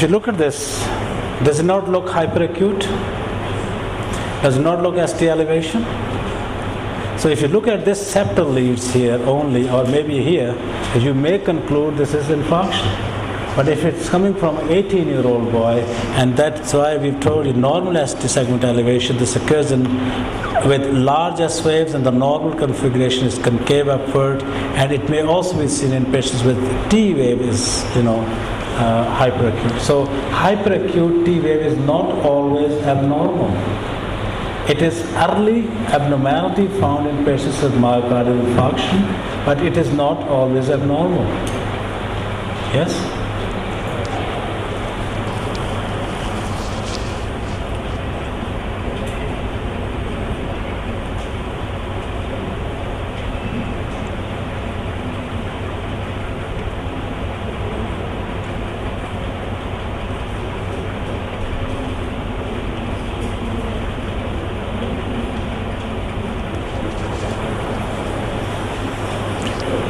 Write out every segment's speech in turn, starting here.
If you look at this, does it not look hyperacute? Does it not look ST elevation? So if you look at this septal leads here only, or maybe here, you may conclude this is infarction. But if it's coming from an 18-year-old boy, and that's why we've told you normal ST segment elevation, this occurs with large S waves, and the normal configuration is concave upward, and it may also be seen in patients with T wave is, hyperacute. So hyperacute T wave is not always abnormal. It is early abnormality found in patients with myocardial infarction, but it is not always abnormal. Yes?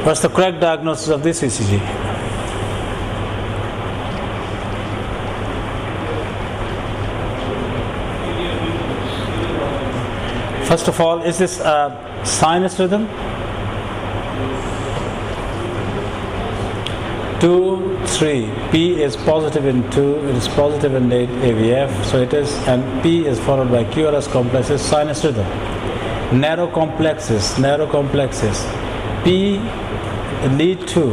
What's the correct diagnosis of this ECG? First of all, is this a sinus rhythm? 2, 3. P is positive in 2, it is positive in AVF, so it is, and P is followed by QRS complexes, sinus rhythm. Narrow complexes. P lead 2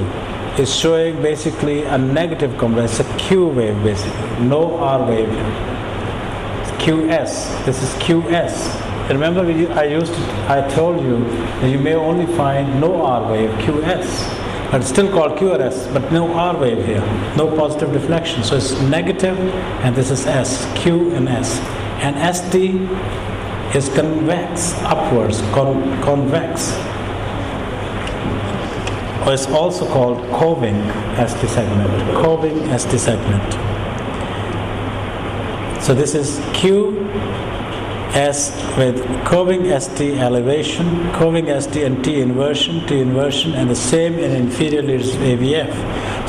is showing basically a negative complex, a Q wave basically, no R wave here. It's QS, this is QS. Remember I told you that you may only find no R wave, QS, but it's still called QRS, but no R wave here, no positive deflection. So it's negative, and this is S, Q and S. And ST is convex, upwards, convex. Or it's also called coving ST segment. So this is Q, S with coving ST elevation, coving ST and T inversion, and the same in inferior leads AVF.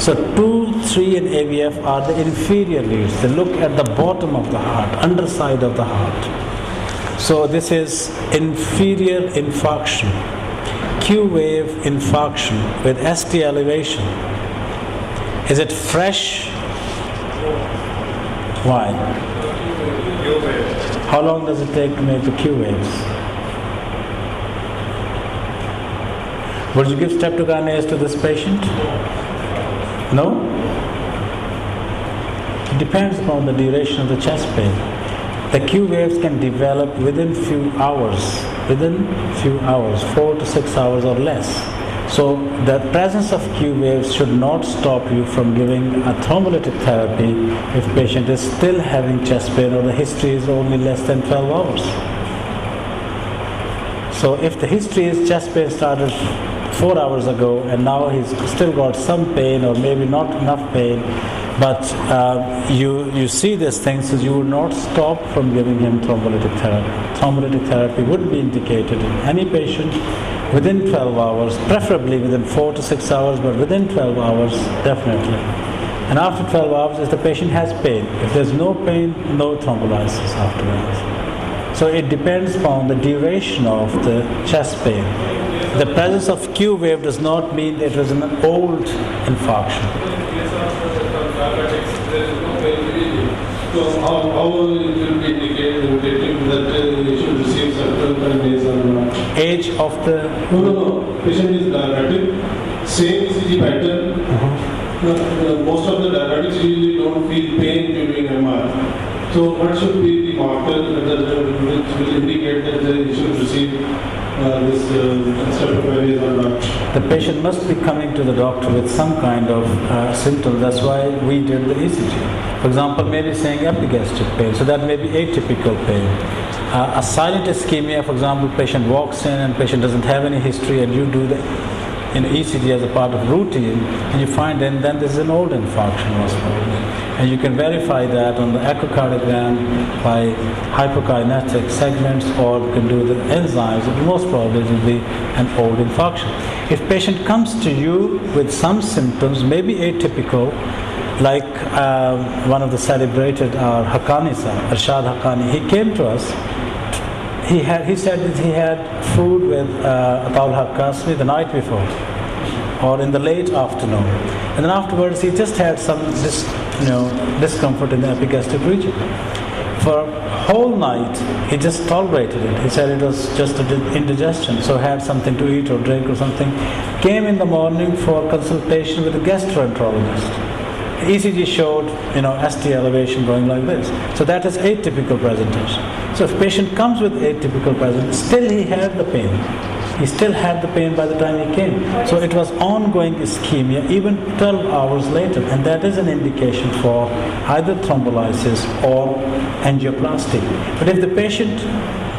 So 2, 3 and AVF are the inferior leads. They look at the bottom of the heart, underside of the heart. So this is inferior infarction. Q wave infarction with ST elevation. Is it fresh? Why? How long does it take to make the Q waves? Would you give streptokinase to this patient? No? It depends upon the duration of the chest pain. The Q waves can develop within few hours, 4 to 6 hours or less. So the presence of Q waves should not stop you from giving a thrombolytic therapy if patient is still having chest pain or the history is only less than 12 hours. So if the history is chest pain started 4 hours ago and now he's still got some pain or maybe not enough pain, but you see these things, so you would not stop from giving him thrombolytic therapy. Thrombolytic therapy would be indicated in any patient within 12 hours, preferably within 4 to 6 hours, but within 12 hours, definitely. And after 12 hours, if the patient has pain, if there's no pain, no thrombolysis afterwards. So it depends on the duration of the chest pain. The presence of Q wave does not mean it was an old infarction. So how it will be indicating that you should receive streptokinase or not? Age of the... No. Patient is diabetic, same ECG pattern. Most of the diabetics usually don't feel pain during MR. So what should be the marker which will indicate that you should receive this streptokinase or not? The patient must be coming to the doctor with some kind of symptom. That's why we did the ECG. For example, maybe saying epigastric pain, so that may be atypical pain. A silent ischemia, for example, patient walks in and patient doesn't have any history, and you do the ECG as a part of routine, and you find then there's an old infarction most probably. And you can verify that on the echocardiogram by hypokinetic segments, or you can do the enzymes. Most probably it will be an old infarction. If patient comes to you with some symptoms, maybe atypical, like one of the celebrated Haqqani sir, Arshad Haqqani, he came to us. He said that he had food with Ataul Haq Qasmi the night before, or in the late afternoon, and then afterwards he just had some discomfort in the epigastric region. For whole night he just tolerated it. He said it was just indigestion, so had something to eat or drink or something. Came in the morning for consultation with a gastroenterologist. ECG showed, ST elevation going like this. So that is atypical presentation. So if patient comes with atypical presentation, still he had the pain. He still had the pain by the time he came. So it was ongoing ischemia even 12 hours later, and that is an indication for either thrombolysis or angioplasty. But if the patient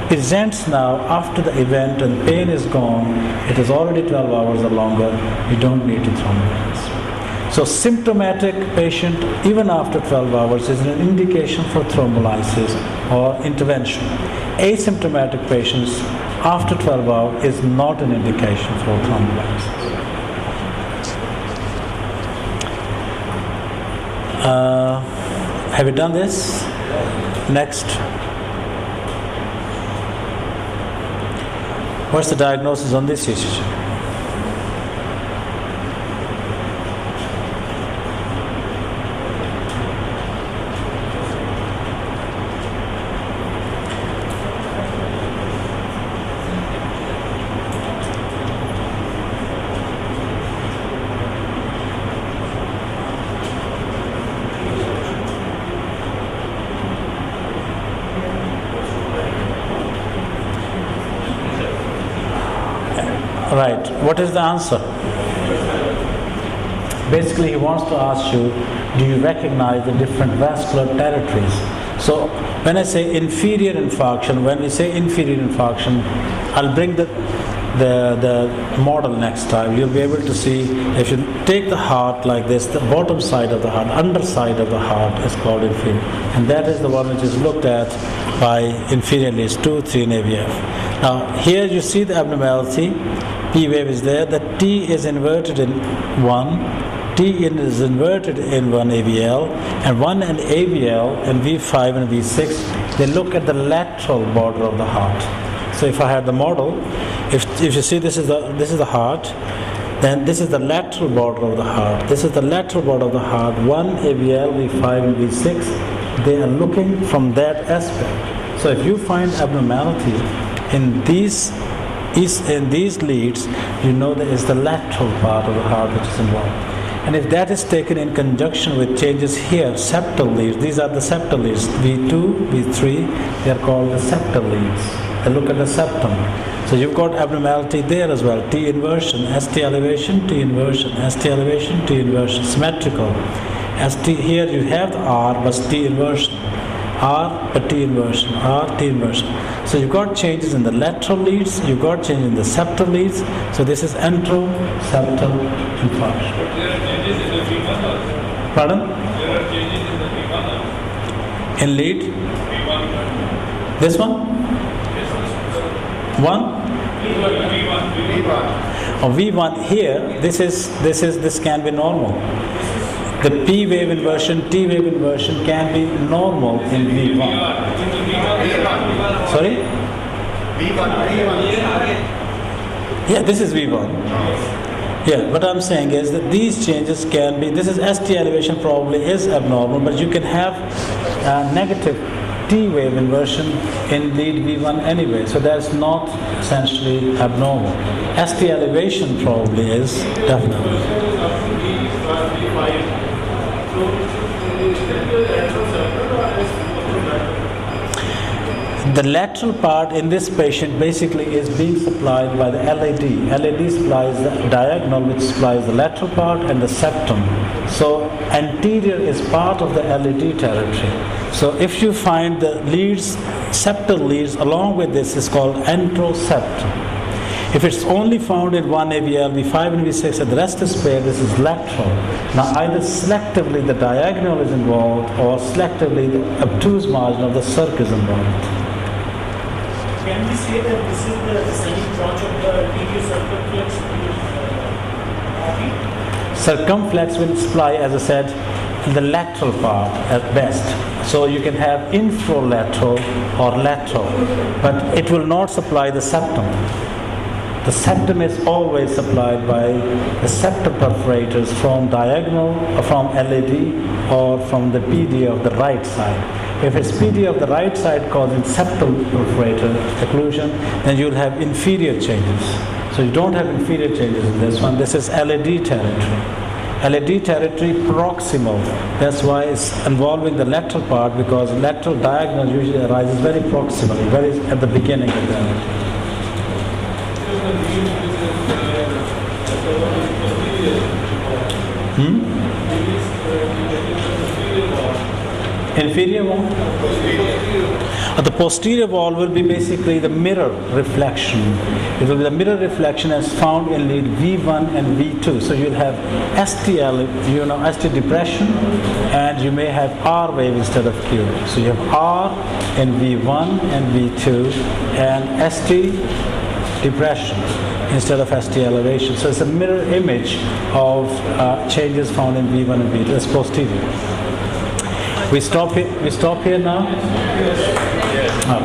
presents now after the event and pain is gone, it is already 12 hours or longer, you don't need to thrombolyze. So symptomatic patient, even after 12 hours, is an indication for thrombolysis or intervention. Asymptomatic patients, after 12 hours, is not an indication for thrombolysis. Have you done this? Next. What's the diagnosis on this issue? Right. What is the answer? Basically, he wants to ask you, do you recognize the different vascular territories? So, when I say inferior infarction, when we say inferior infarction, I'll bring the model next time. You'll be able to see, if you take the heart like this, the bottom side of the heart, underside of the heart is called inferior. And that is the one which is looked at by inferior leads 2, 3 in AVF. Now, here you see the abnormality. P wave is there, the T is inverted in 1, T is inverted in 1 AVL, and 1 and AVL and V5 and V6, they look at the lateral border of the heart. So if I had the model, if you see this is the heart, then this is the lateral border of the heart. This is the lateral border of the heart, 1 AVL, V5 and V6, they are looking from that aspect. So if you find abnormality in these leads, you know that is the lateral part of the heart which is involved. And if that is taken in conjunction with changes here, septal leads, these are the septal leads, V2, V3, they are called the septal leads. They look at the septum. So you've got abnormality there as well, T inversion, ST elevation, T inversion, ST elevation, T inversion, symmetrical. ST, here you have the R, but T inversion. R, but T inversion, R, T inversion. So you've got changes in the lateral leads, you've got changes in the septal leads. So this is enteroseptal infarction. But there are changes in the V1 also. Pardon? There are changes in the V1 also. In lead? V1. This one? One? V1. Or V1 here, this can be normal. The P wave inversion, T wave inversion can be normal in V1. Sorry? Yeah, this is V1. Yeah, what I'm saying is that these changes can be, this is ST elevation probably is abnormal, but you can have negative T wave inversion in lead V1 anyway, so that's not essentially abnormal. ST elevation probably is definitely. The lateral part in this patient basically is being supplied by the LAD. LAD supplies the diagonal, which supplies the lateral part and the septum. So anterior is part of the LAD territory. So if you find the leads, septal leads along with this is called enteroseptum. If it's only found in 1 AVL, V5 and V6 and the rest is spared, this is lateral. Now either selectively the diagonal is involved or selectively the obtuse margin of the circ is involved. Can we say that this is the descending branch of the TV circumflex? Circumflex will supply, as I said, the lateral part at best. So you can have infralateral or lateral, but it will not supply the septum. The septum is always supplied by the septal perforators from diagonal, or from LAD, or from the PD of the right side. If it's PD of the right side causing septal perforator occlusion, then you'll have inferior changes. So you don't have inferior changes in this one. This is LAD territory. LAD territory proximal. That's why it's involving the lateral part, because lateral diagonal usually arises very proximally, very at the beginning of the LAD. Inferior wall? The posterior wall will be basically the mirror reflection. It will be the mirror reflection as found in lead V1 and V2. So you'll have STL, ST depression, and you may have R wave instead of Q. So you have R in V1 and V2, and ST depression instead of ST elevation. So it's a mirror image of changes found in V1 and V2. That's posterior. We stop here now? Yes. Oh.